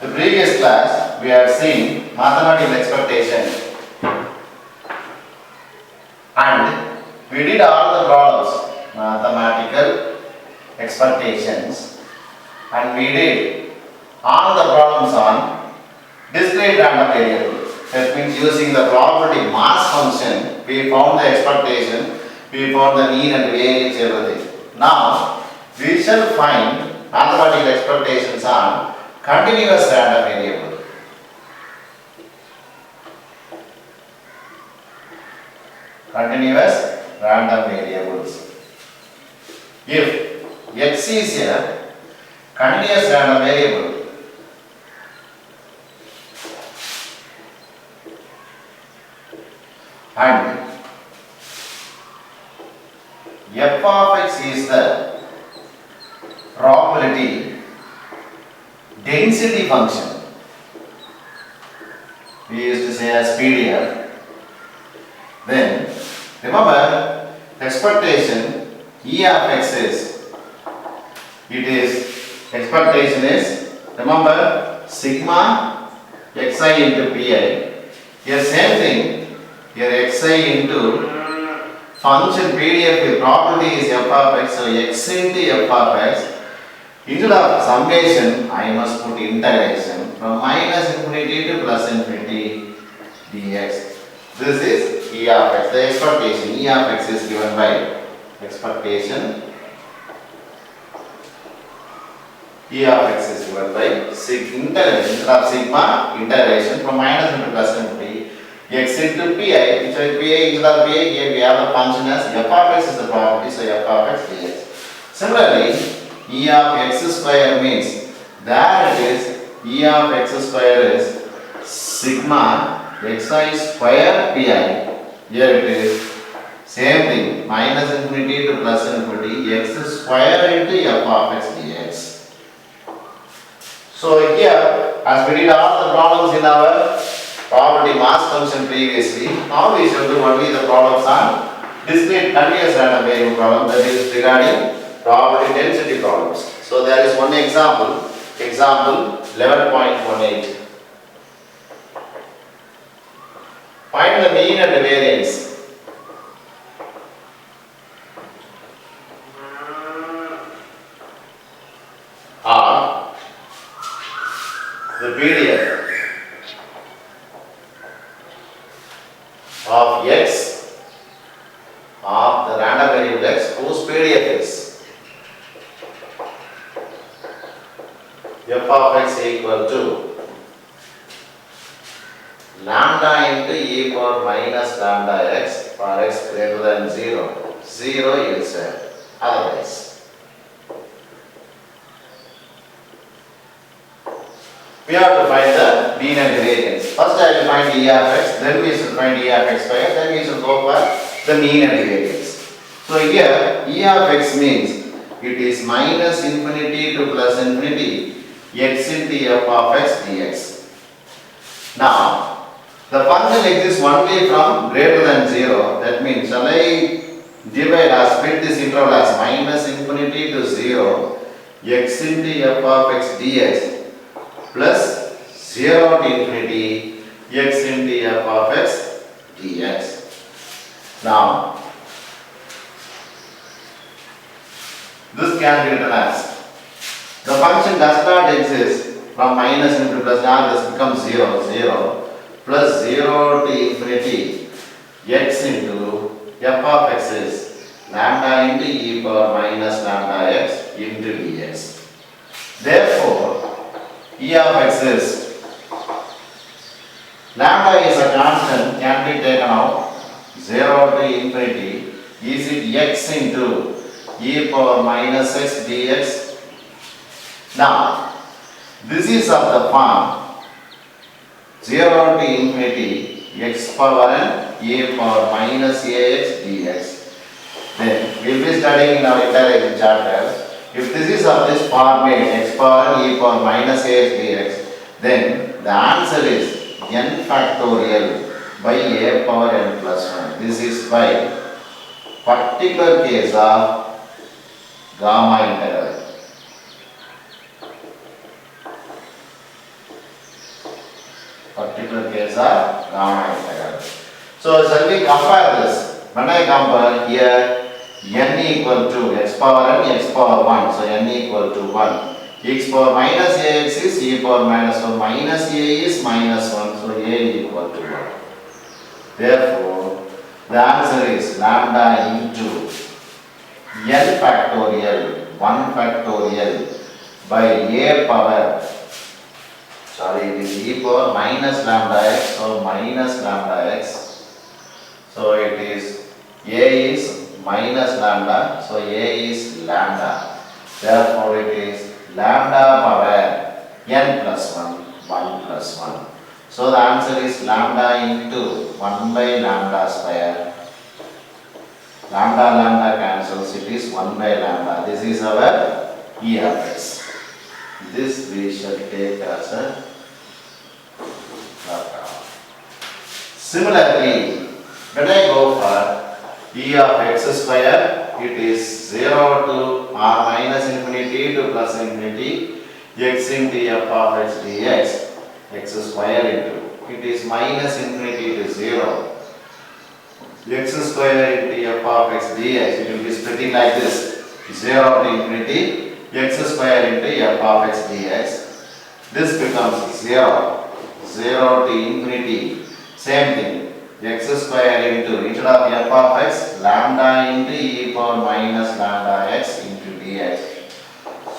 The previous class we have seen mathematical expectation and we did all the problems, mathematical expectations, and we did all the problems on discrete random variable. That means using the probability mass function we found the expectation, we found the mean and variance, everything. Now we shall find mathematical expectations on continuous random variable. Continuous random variables. If x is a continuous random variable, and f of x is the probability density function, we used to say as PDF, then remember expectation E of x is, expectation is, remember, sigma xi into pi. Here same thing, here xi into function PDF with property is f of x, so x into f of x. Instead of summation, I must put integration from minus infinity to plus infinity dx. This is E of x, the expectation. E of x is given by expectation. E of x is given by integration, instead of sigma, integration from minus into plus infinity x into pi, which is pi instead of pi, here we have the function as f of x is the property, so f of x dx. Similarly, E of x square means that it is E of x square is sigma xi square pi. Here it is same thing, minus infinity to plus infinity x square into f of x dx. So here, as we did all the problems in our probability mass function previously, now we shall do only the problems on discrete continuous random variable problem, that is regarding probability density problems. So there is one example, example 11.18. Find the mean and the variance. Or the PDF of x of the random variable x whose PDF is f of x equal to lambda into e power minus lambda x for x greater than 0. 0 you will say, otherwise. We have to find the mean and variance. First I will find e of x, then we should find e of x square, then we should go for the mean and variance. So here e of x means it is minus infinity to plus infinity x into f of x dx. Now the function exists only from greater than 0. That means shall I divide or split this interval as minus infinity to 0 x into f of x dx plus 0 to infinity x into f of x dx. Now this can be written as the function does not exist from minus into plus, now this becomes 0, 0 plus 0 to infinity x into f of x is lambda into e power minus lambda x into dx. Therefore, e of x is, lambda is a constant, can be taken out, 0 to infinity, is it x into e power minus x dx. Now, this is of the form 0 to infinity x power n e power minus ax dx. Then we will be studying in our integration chapter. If this is of this format x power n e power minus ax dx, then the answer is n factorial by a power n plus 1. This is by particular case of gamma integral. particular case of gamma integral. So shall we compare this? When I compare here, n equal to x power n, x power 1, so n equal to 1. X power minus ax is e power minus 1, minus a is minus 1, so a equal to 1. Therefore, the answer is lambda into n factorial, 1 factorial by a power, sorry, it is e power minus lambda x, so minus lambda x. So it is a is minus lambda, so a is lambda. Therefore, it is lambda power n plus 1, 1 plus 1. So the answer is lambda into 1 by lambda square. Lambda lambda cancels, it is 1 by lambda. This is our E of x. This we shall take as a lambda. Similarly, when I go for E of x square, it is 0 to r minus infinity to plus infinity x into f of x dx, x square into, it is minus infinity to 0, x square into f of x dx, it will be splitting like this, 0 to infinity, x square into f of x dx, this becomes 0, 0 to infinity, same thing, x square into, instead of f of x, lambda into e power minus lambda x into dx.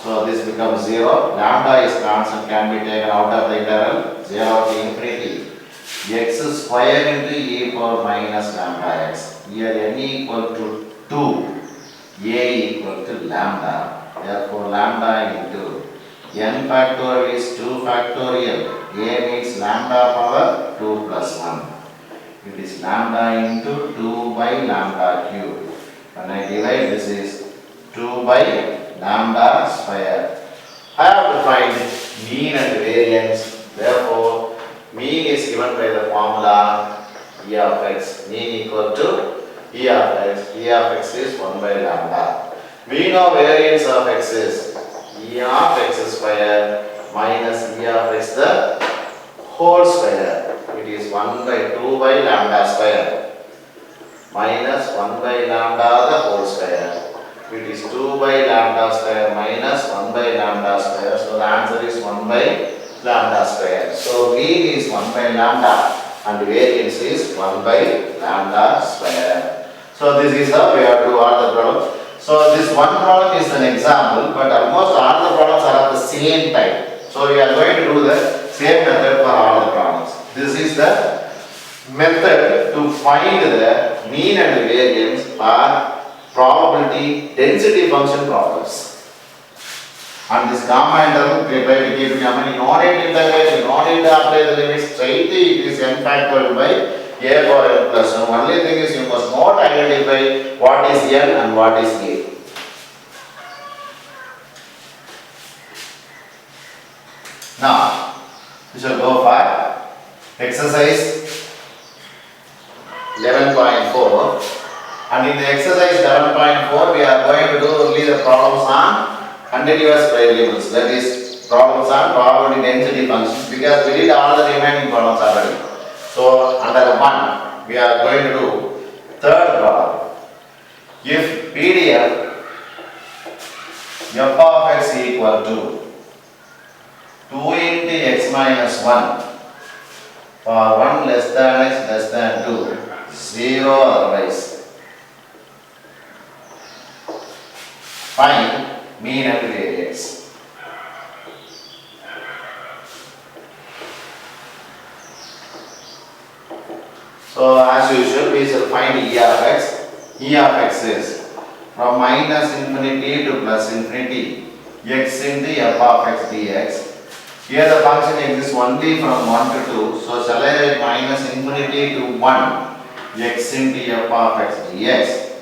So this becomes 0, lambda is constant, can be taken out of the integral, 0 to infinity, x square into e power minus lambda x. Here n equal to 2, a equal to lambda, therefore lambda into n factorial is 2 factorial, a means lambda power 2 plus 1. It is lambda into 2 by lambda cube. When I divide, this is 2 by lambda square. I have to find mean and variance. Therefore, mean is given by the formula E of x. Mean equal to E of x. E of x is 1 by lambda. We know variance of x is E of x square minus E of x the whole square. It is 1 by 2 by lambda square minus 1 by lambda the whole square. It is 2 by lambda square minus 1 by lambda square. So the answer is 1 by lambda square. So mean is 1 by lambda and variance is 1 by lambda square. So this is how we have to do all the problems. So this one problem is an example, but almost all the problems are of the same type. So we are going to do the same method for all the problems. This is the method to find the mean and variance for probability density function problems. And this gamma interval, we try to keep it gamma, you no need to integrate, you no need to apply the limits straightly, it is n factorial by a power n plus 1. Only thing is you must not identify what is n and what is a. Now, we shall go for exercise 11.4. And in the exercise 11.4, we are going to do only the problems on continuous variables, that is problems on probability density functions, because we did all the remaining problems already. So under 1, we are going to do third problem. If PDF f of x equal to 2 into x minus 1 for 1 less than x less than 2, 0 otherwise. Find mean and variance. So as usual, we shall find E of x. E of x is from minus infinity to plus infinity x into f of x dx. Here the function exists only from 1 to 2. So shall I write minus infinity to 1 x into f of x dx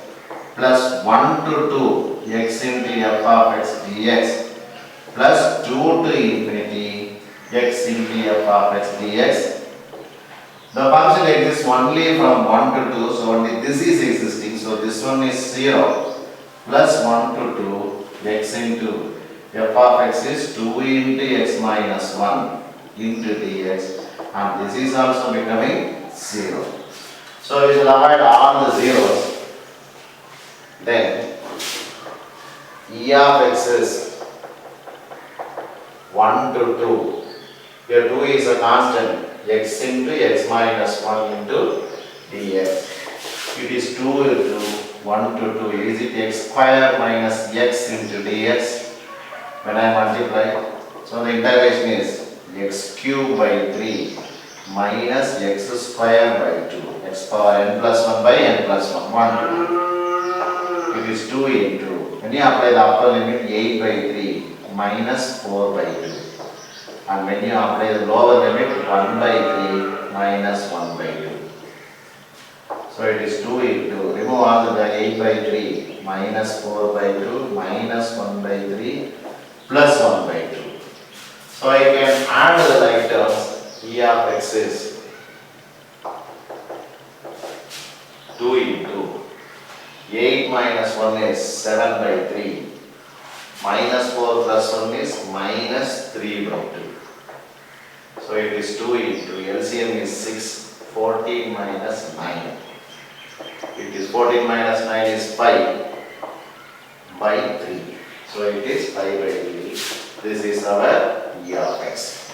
plus 1 to 2 x into f of x dx plus 2 to infinity x into f of x dx. The function exists only from 1 to 2, so only this is existing, so this one is 0 plus 1 to 2 x into f of x is 2 into x minus 1 into dx. and this is also becoming 0. So we shall avoid all the zeros. Then E of x is 1 to 2. Here 2 is a constant, x into x minus 1 into dx. It is 2 into 1 to 2. Is it x square minus x into dx? When I multiply, so the integration is x cube by 3 minus x square by 2. X power n plus 1 by n plus 1. 1 2. It is 2 into, when you apply the upper limit, 8 by 3 minus 4 by 2. And when you apply the lower limit, 1 by 3 minus 1 by 2. So it is 2 into, remove all the 8 by 3 minus 4 by 2 minus 1 by 3 plus 1 by 2. So I can add the like terms. E of x is 2 into 8 minus 1 is 7 by 3 minus 4 plus 1 is minus 3 by 2. So it is 2 into LCM is 6, 14 minus 9. It is 14 minus 9 is 5 by 3. So it is 5 by 3. This is our E of x.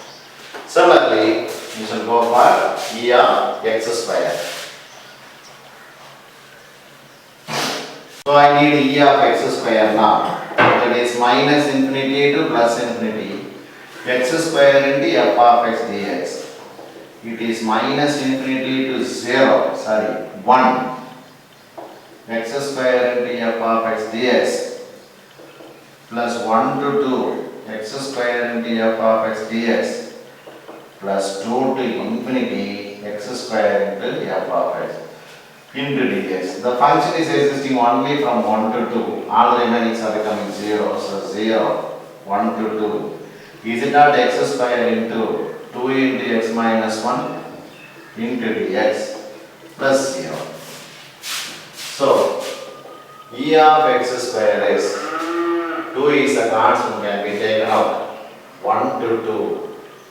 Similarly, you shall go for E of x square. So I need E of x square now. That is minus infinity to plus infinity. X square into f of x dx. It is minus infinity to 1. X square into f of x dx plus 1 to 2 x square into f of x dx plus 2 to infinity x square into f of x into dx. The function is existing only from 1 to 2. All the remaining are becoming 0. So 0, 1 to 2. Is it not x square into 2 into x minus 1 into dx plus 0. So E of x square is 2 is a constant, can be taken out. 1 to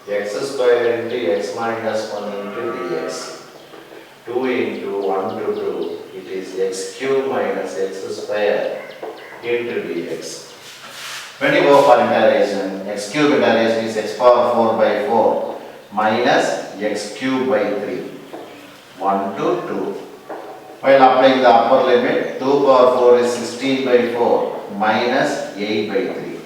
2 x square into x minus 1 into dx. 2 into 1 to 2, it is x cube minus x square into dx. When you go for integration, x cube integration is x power 4 by 4 minus x cube by 3. 1 to 2. While applying the upper limit, 2 power 4 is 16 by 4 minus 8 by 3.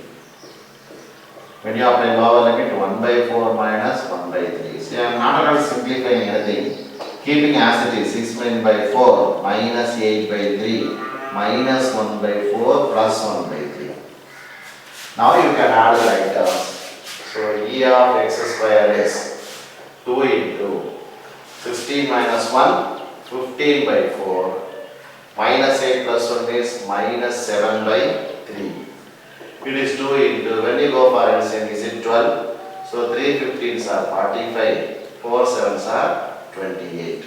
When you apply lower limit, 1 by 4 minus 1 by 3. See, I am not at all simplifying anything. Keeping as it is, 6 by 4 minus 8 by 3 minus 1 by 4 plus 1 by 3. Now you can add the right terms. So E of x square is 2 into 16 minus 1, 15 by 4 minus 8 plus 1 is minus 7 by 3. It is 2 into, when you go for LCM, is it 12? So 3 15s are 45, 4 7s are 28.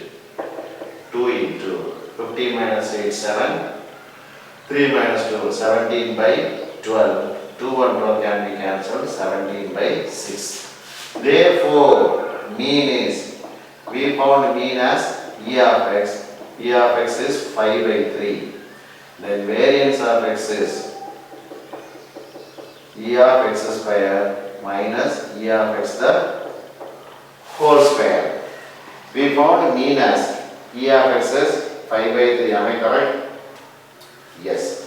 2 into 15 minus 8, 7. 3 minus 2, 17 by 12. 2 and 12 can be cancelled, 17 by 6. Therefore, mean is, we found mean as E of x. E of x is 5 by 3. Then variance of x is E of x square minus E of x the whole square. We found mean as E of x is 5 by 3. Am I correct? Yes.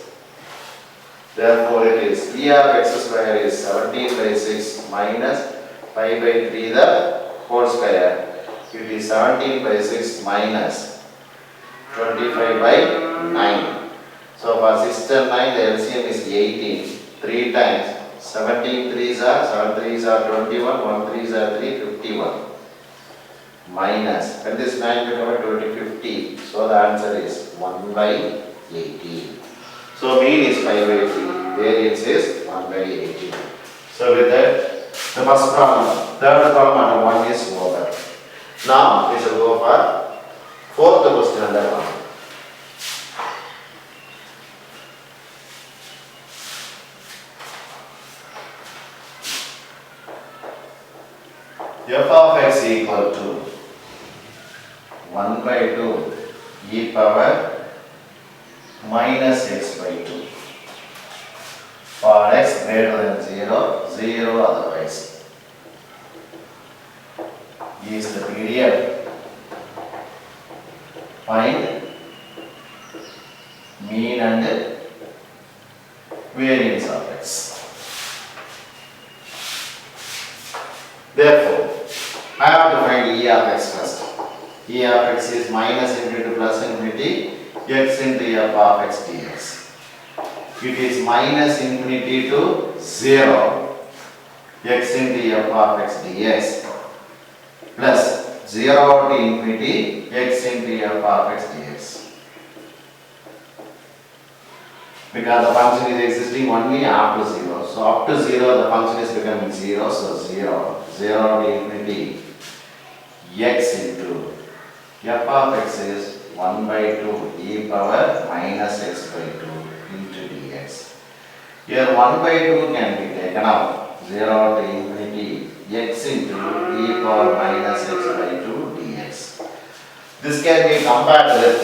Therefore, it is E of x square is 17 by 6 minus 5 by 3 the whole square. It is 17 by 6 minus 25 by 9. So for 6 and 9, the LCM is 18. 3 times 17 3s are 7 3s are 21, 1 3s are 3, 51. Minus, when this 9 becomes 20, 50. So the answer is 1 by 18. So mean is 5 by 3, variance is 1 by 18. So with that, the first problem, third problem under 1 is over. Now we shall go for fourth question under 1. f of x equal to 1 by 2 e power minus x by 2 for x greater than 0, 0 otherwise. Is the PDF. Find mean and variance of x. Therefore, I have to find E of x first. E of x is minus infinity to plus infinity x into f of x dx. It is minus infinity to 0 x into f of x dx plus 0 to infinity x into f of x dx. Because the function is existing only up to 0. So up to 0 the function is becoming 0. So 0. 0 to infinity x into f of x is 1 by 2 e power minus x by 2 into dx. Here 1 by 2 can be taken out. 0 to infinity x into e power minus x by 2 dx. This can be compared with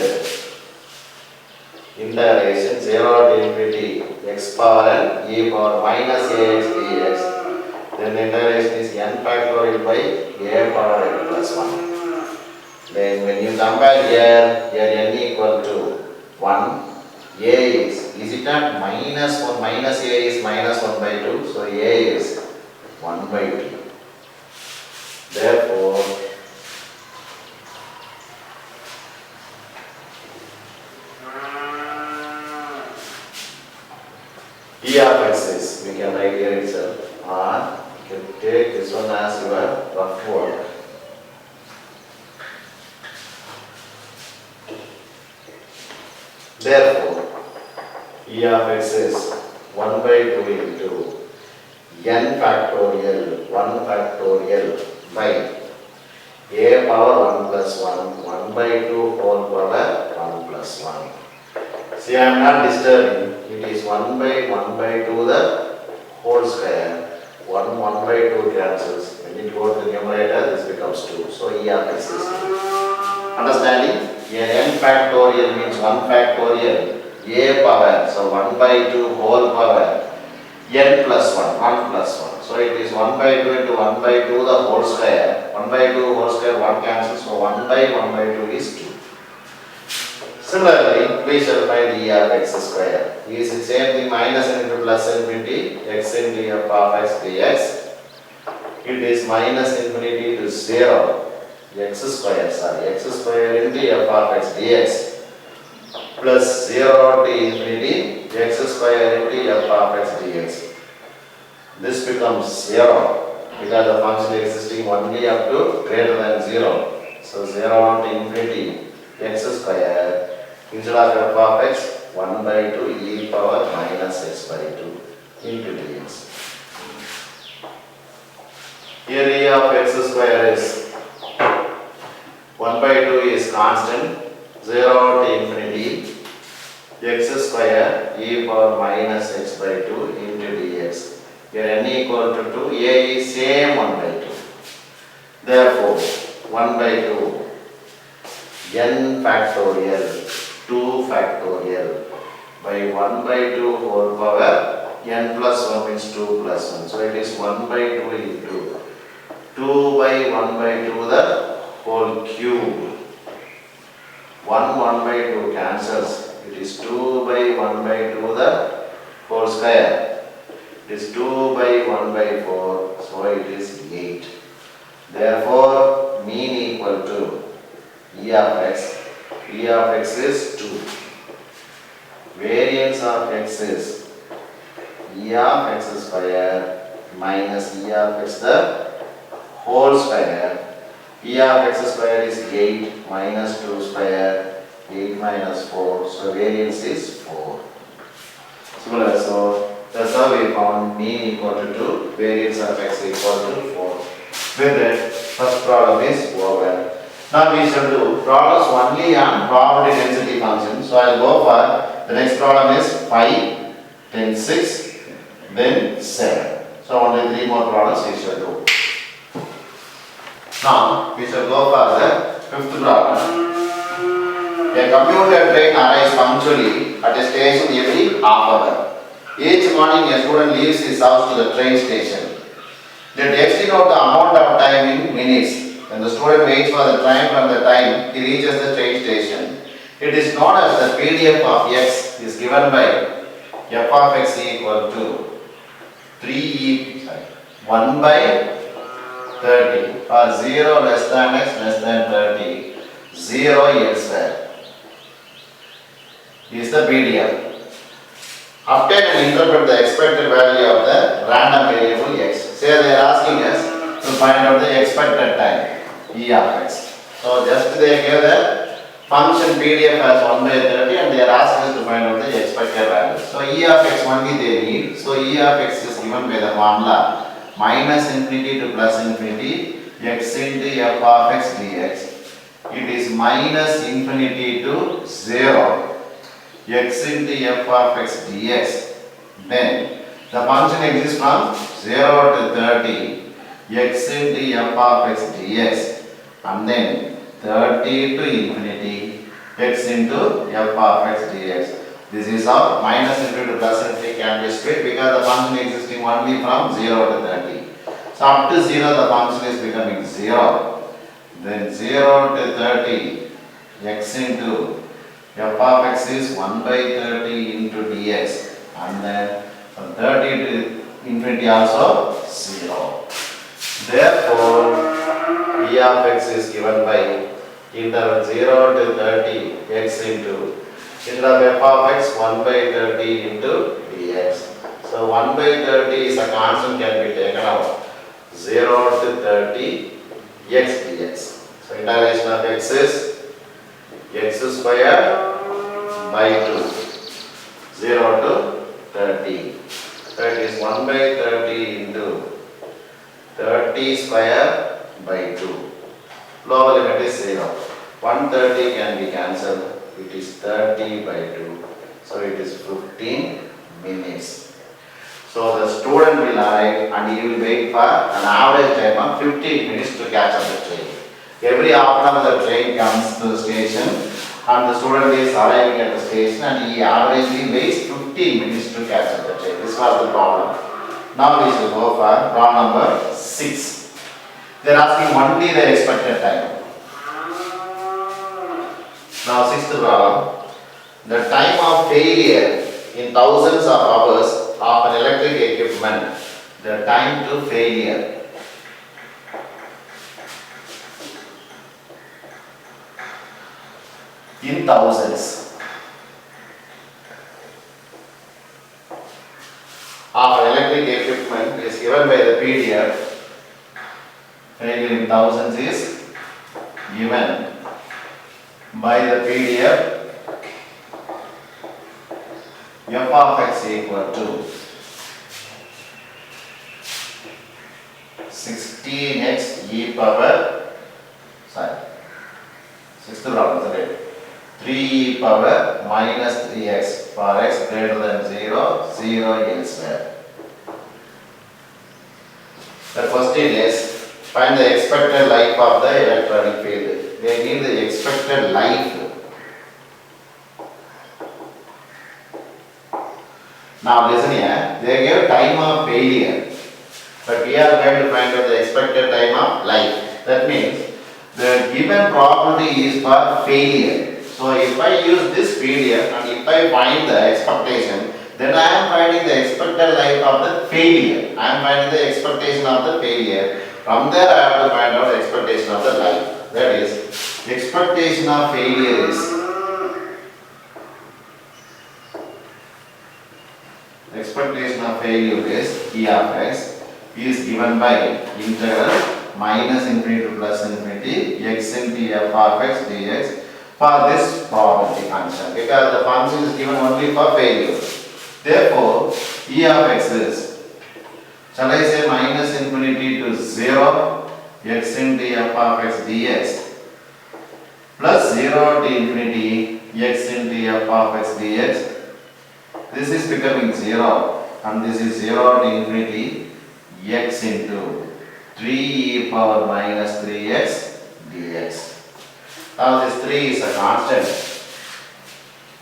integration 0 to infinity x power n e power minus ax dx. Then the integration is n factorial by a power n plus 1. Then when you compare here n equal to 1, a is it not minus 1, minus a is minus 1 by 2, so a is 1 by 2. Therefore, E of x is, we can write here itself, or you can take this one as your rough work. Therefore, E of x is 1 by 2 into n factorial, 1 factorial by a power 1 plus 1, 1 by 2 whole power 1 plus 1. See, I am not disturbing. It is 1 by 2 the whole square. 1 by 2 cancels. When you go to the numerator, this becomes 2. So E of x is 2. Understanding? Here n factorial means 1 factorial a power. So 1 by 2 whole power n plus 1. 1 plus 1. So it is 1 by 2 into 1 by 2 the whole square. 1 by 2 whole square 1 cancels. So 1 by 2 is 2. Similarly, we shall find E of x square. E is the same thing, minus into plus infinity x into f of x dx. It is minus infinity to 0 x square into f of x dx plus 0 to infinity x square into f of x dx. This becomes 0 because the function existing only up to greater than 0. So 0 to infinity x square instead of f of x 1 by 2 e power minus x by 2 into dx. Here E of x square is 1 by 2 is constant, 0 to infinity x square e power minus x by 2 into dx. Here n equal to 2, a is same 1 by 2. Therefore, 1 by 2 n factorial 2 factorial by 1 by 2 whole power n plus 1 means 2 plus 1. So it is 1 by 2 into 2 by 1 by 2 the whole cube. 1 by 2 cancels. It is 2 by 1 by 2 the whole square. It is 2 by 1 by 4. So it is 8. Therefore, mean equal to E of x. E of x is 2. Variance of x is E of x square minus E of x the whole square. E of x square is 8 minus 2 square, 8 minus 4. So variance is 4. Similar, so that's how we found mean equal to 2, variance of x equal to 4. With that, first problem is over. Now we shall do problems only on probability density function. So I will go for the next problem is 5, then 6, then 7. So only 3 more problems we shall do. Now we shall go for the fifth problem. A commuter train arrives punctually at a station every half hour. Each morning a student leaves his house to the train station. Let x denote the amount of time in minutes. When the student waits for the train from the time he reaches the train station, it is known as the PDF of x is given by f of x equal to 1 by 30 or 0 less than x less than 30, 0 elsewhere is the PDF. Obtain and interpret the expected value of the random variable x. Say they are asking us to find out the expected time e of x. So just they give the function PDF as 1 by 30 and they are asking us to find out the expected value. So e of x only they need. So e of x is given by the formula minus infinity to plus infinity x into f of x dx. It is minus infinity to 0 x into f of x dx. Then the function exists from 0 to 30 x into f of x dx and then 30 to infinity x into f of x dx. This is how minus infinity to plus infinity can be split because the function existing only from 0 to 30. So up to 0 the function is becoming 0. Then 0 to 30 x into f of x is 1 by 30 into dx and then from 30 to infinity also 0. Therefore, e of x is given by interval 0 to 30 x into interval f of x 1 by 30 into dx. So 1 by 30 is a constant can be taken out. 0 to 30 x dx. So integration of x is x square by 2, 0 to 30. That is 1 by 30 into 30 square by 2. Lower limit is 0. 130 can be cancelled. It is 30 by 2. So it is 15 minutes. So the student will arrive and he will wait for an average time of 15 minutes to catch up the train. Every half an hour the train comes to the station and the student is arriving at the station and he averagely waits 15 minutes to catch up the train. This was the problem. Now we shall go for problem number 6. They are asking only the expected time. Now 6th problem. The time of failure in thousands of hours of an electric equipment. The time to failure. In thousands of an electric equipment is given by the PDF. Failure in thousands is given by the PDF. F of x equal to 16x e power 3 e power minus 3x for x greater than 0, 0 elsewhere. The question is find the expected life of the electronic field. They need the expected life. Now listen here, they give time of failure, but we are going to find out the expected time of life. That means the given probability is for failure. So if I use this PDF and if I find the expectation, then I am finding the expected life of the failure. I am finding the expectation of the failure. From there I have to find out the expectation of the life. That is, expectation of failure is e of x is given by integral minus infinity to plus infinity x into f of x dx for this probability function because the function is given only for failure. Therefore, e of x is, shall I say minus infinity to 0 x into f of x dx plus 0 to infinity x into f of x dx. This is becoming 0 and this is 0 to infinity x into 3 e power minus 3x dx. Now this 3 is a constant.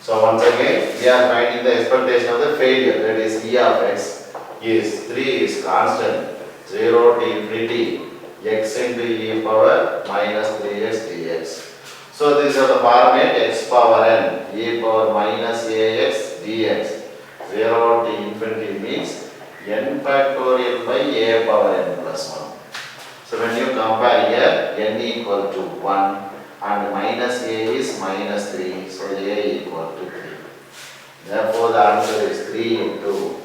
So once again we are finding the expectation of the failure, that is e of x is 3 is constant 0 to infinity x into e power minus 3x dx. So these are the format x power n e power minus ax dx. 0 to infinity means n factorial by a power n plus 1. So when you compare here n equal to 1 and minus a is minus 3, so a equal to 3. Therefore the answer is 3 into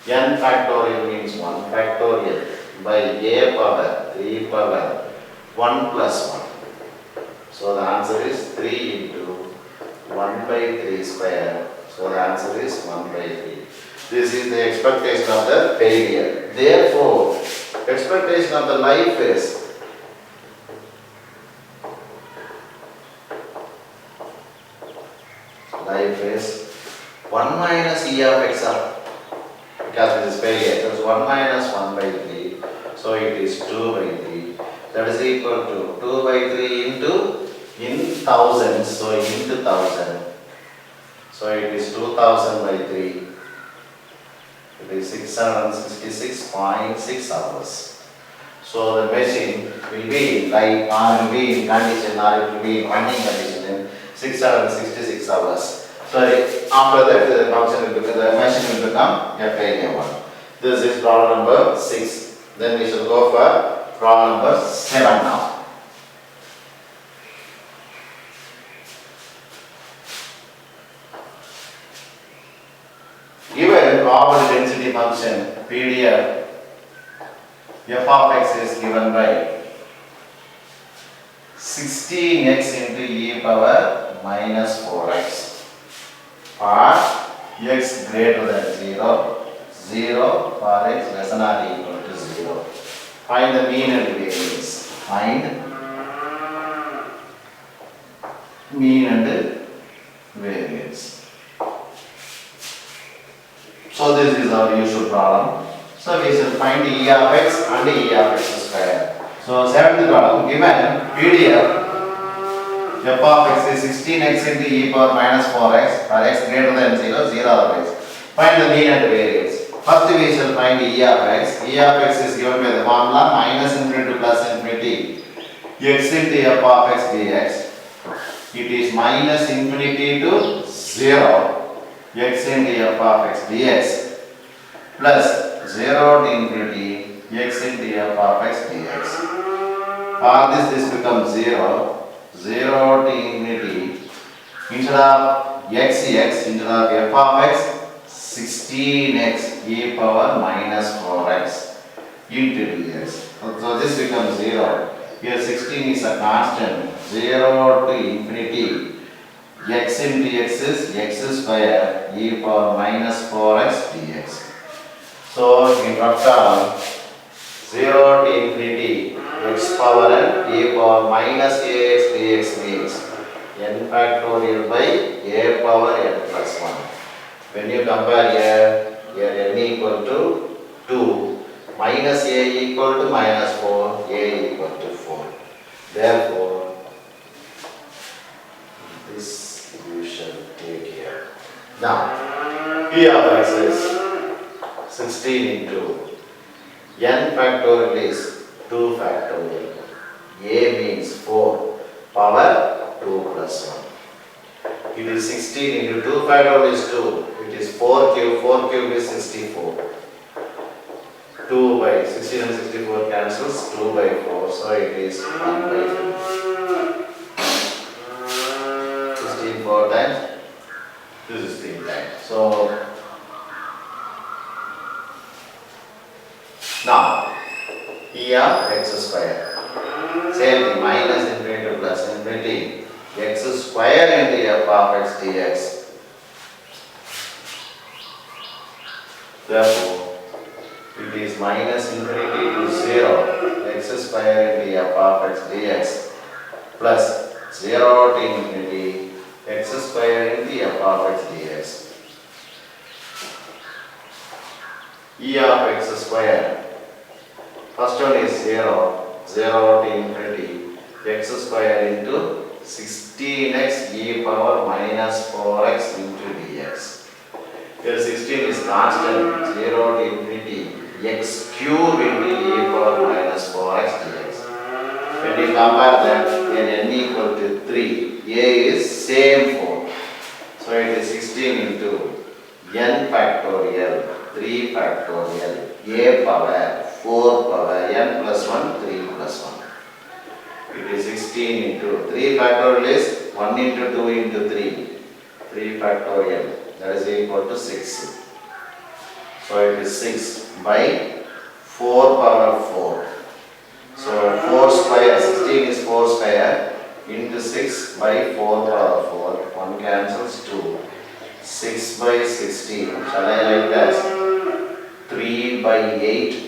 n factorial means 1 factorial by a power 3 power 1 plus 1. So the answer is 3 into 1 by 3 square. So the answer is 1 by 3. This is the expectation of the failure. Therefore, expectation of the life is 1 minus e of x up, because this is failure. So it's 1 minus 1 by 3. So it is 2 by 3. That is equal to 2 by 3 into in thousands. So into 1000. So it is 2000 by 3. It is 666.6 hours. So the machine will be like or will be in condition or it will be in running condition in 666 hours. So after that the function will become, the machine will become a failure one. This is problem number 6. Then we shall go for problem number 7 now. Given probability density function PDF, f of x is given by 16x into e power minus 4x for x greater than 0, 0 for x less than or equal to 0. Find the mean and variance. Find mean and variance. So this is our usual problem. So we shall find e of x and e of x square. So 7th problem, given PDF f of x is 16x into e power minus 4x for x greater than 0, 0 otherwise. Find the mean and variance. First we shall find e of x. E of x is given by the formula minus infinity to plus infinity x into f of x dx. It is minus infinity to 0 x into f of x dx plus 0 to infinity x into f of x dx. For this becomes 0, 0 to infinity, instead of x, instead of f of x, 16x e power minus 4x into dx. So this becomes 0. Here 16 is a constant, 0 to infinity. X into x is x square e power minus 4x dx. So in total 0 to infinity x power n e power minus ax dx means n factorial by a power n plus 1. When you compare here n equal to 2, minus a equal to minus 4, a equal to 4. Therefore, this you shall take here. Now, e of x is 16 into n factorial is 2 factorial. A means 4 power 2 plus 1. It is 16 into 2 factorial is 2. It is 4 cube. 4 cube is 64. 2 by 16 and 64 cancels. 2 by 4. So it is 1 by 2. 16 4 times. This is 3 times. So now e of x square. Same thing, minus infinity to plus infinity. X square into f of x dx. Therefore, it is minus infinity to 0, x square into f of x dx plus 0 to infinity, x square into f of x dx. E of x square First one is 0, 0 to infinity, x square into 16x e power minus 4x into dx. Here 16 is constant, 0 to infinity, x cube into e power minus 4x dx. When we compare that, then n equal to 3, a is same 4. So it is 16 into n factorial, 3 factorial, a power, 4 power, n plus 1, 3 plus 1. It is 16 into 3 factorial is 1 into 2 into 3, 3 factorial, that is equal to 6. So it is 6 by 4 power 4. So 4 square, 16 is 4 square into 6 by 4 power 4, 1 cancels 2. 6 by 16, shall I write as 3 by 8?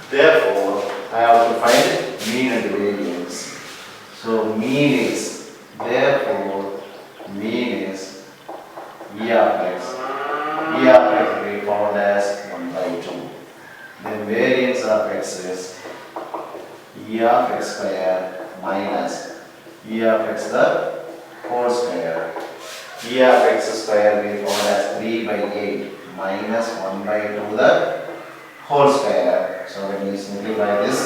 Therefore, I have to find mean and variance. So mean is, therefore, mean is E of x. E of x will be found as 1 by 2. Then variance of x is E of x square minus E of x the whole square. E of x square will be found as 3 by 8 minus 1 by 2 the whole square. So when we simplify this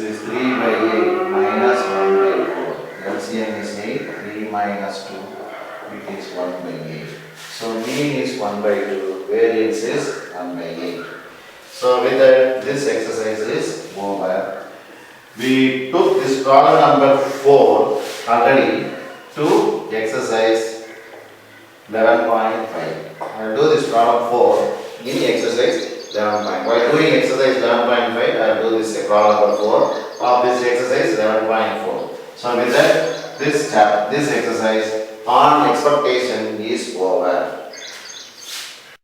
is 3 by 8 minus 1 by 4. LCM is 8, 3 minus 2, it is 1 by 8. So mean is 1 by 2, variance is 1 by 8. So with that, this exercise is over. We took this problem number 4 already to exercise 11.5. I will do this problem 4 in exercise 11.5. While doing exercise 11.5, I will do this problem number 4 of this exercise 11.4. So with that, this exercise on expectation is over.